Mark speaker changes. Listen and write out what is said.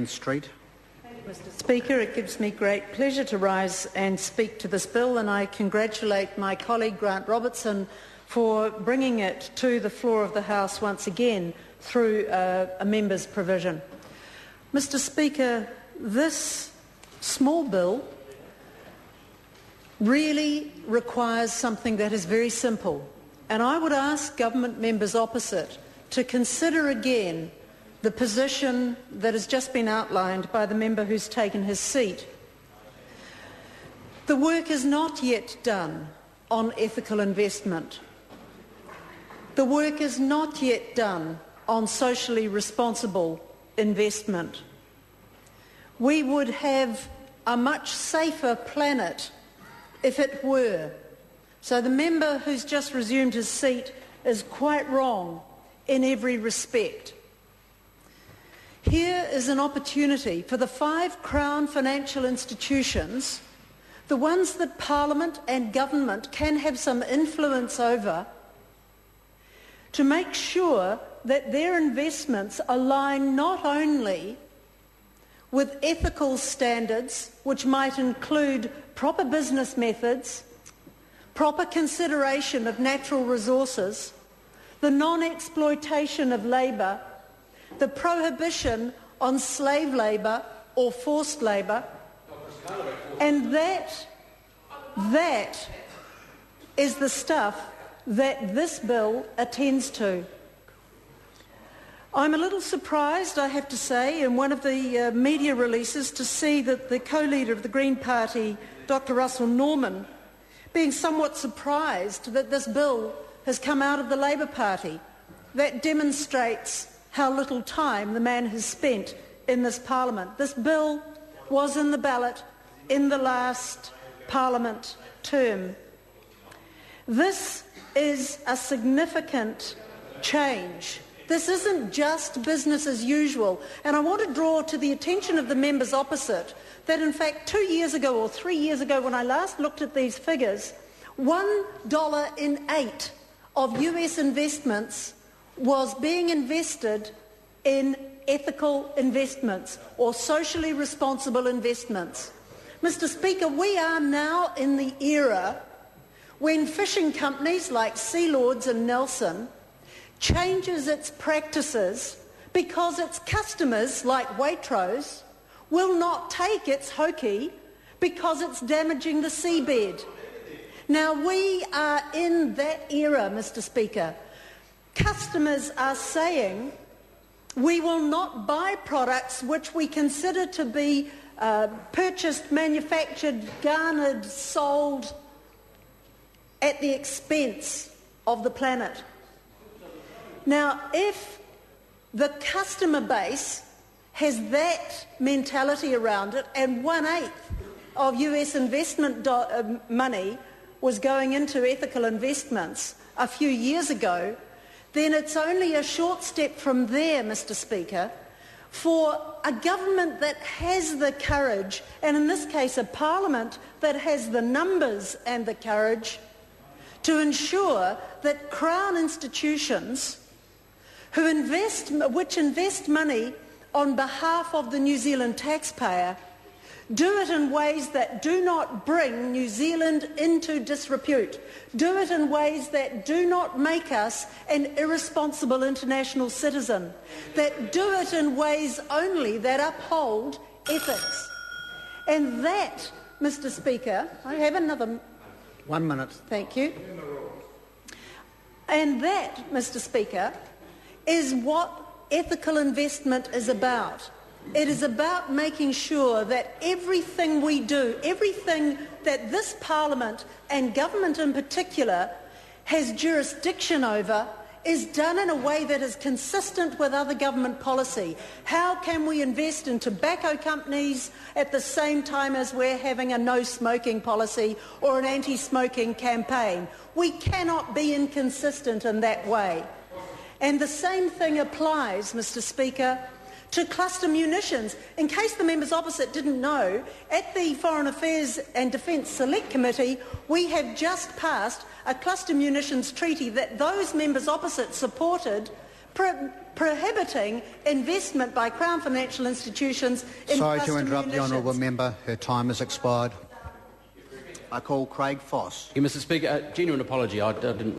Speaker 1: Street.
Speaker 2: Mr Speaker, it gives me great pleasure to rise and speak to this bill, and I congratulate my colleague Grant Robertson for bringing it to the floor of the House once again through a member's provision. Mr Speaker, this small bill really requires something that is very simple, and I would ask government members opposite to consider again the position that has just been outlined by the member who's taken his seat. The work is not yet done on ethical investment. The work is not yet done on socially responsible investment. We would have a much safer planet if it were. So the member who's just resumed his seat is quite wrong in every respect. Here is an opportunity for the 5 Crown financial institutions, the ones that Parliament and Government can have some influence over, to make sure that their investments align not only with ethical standards, which might include proper business methods, proper consideration of natural resources, the non-exploitation of labour, the prohibition on slave labour or forced labour, and that is the stuff that this bill attends to. I'm a little surprised, I have to say, in one of the media releases to see that the co-leader of the Green Party, Dr Russell Norman, being somewhat surprised that this bill has come out of the Labour Party. That demonstrates how little time the man has spent in this Parliament. This bill was in the ballot in the last Parliament term. This is a significant change. This isn't just business as usual. And I want to draw to the attention of the members opposite that, in fact, 2 years ago or 3 years ago, when I last looked at these figures, $1 in 8 of US investments was being invested in ethical investments or socially responsible investments. Mr Speaker, we are now in the era when fishing companies like Sea Lords and Nelson changes its practices because its customers like Waitrose will not take its hoki because it's damaging the seabed. Now we are in that era, Mr Speaker. Customers are saying we will not buy products which we consider to be purchased, manufactured, garnered, sold at the expense of the planet. Now, if the customer base has that mentality around it, and 1/8 of US investment money was going into ethical investments a few years ago, then it's only a short step from there, Mr Speaker, for a government that has the courage, and in this case a Parliament that has the numbers and the courage, to ensure that Crown institutions which invest money on behalf of the New Zealand taxpayer do it in ways that do not bring New Zealand into disrepute. Do it in ways that do not make us an irresponsible international citizen. That do it in ways only that uphold ethics. And that, Mr Speaker, I have another...
Speaker 1: 1 minute.
Speaker 2: Thank you. And that, Mr Speaker, is what ethical investment is about. It is about making sure that everything we do, everything that this Parliament and government in particular has jurisdiction over, is done in a way that is consistent with other government policy. How can we invest in tobacco companies at the same time as we're having a no-smoking policy or an anti-smoking campaign? We cannot be inconsistent in that way. And the same thing applies, Mr Speaker, to cluster munitions. In case the members opposite didn't know, at the Foreign Affairs and Defence Select Committee, we have just passed a cluster munitions treaty that those members opposite supported prohibiting investment by Crown financial institutions in
Speaker 1: Sorry to
Speaker 2: customary
Speaker 1: interrupt the honourable
Speaker 2: emissions.
Speaker 1: member. Her time has expired. I call Craig Foss.
Speaker 3: Mr. Speaker, genuine apology. I didn't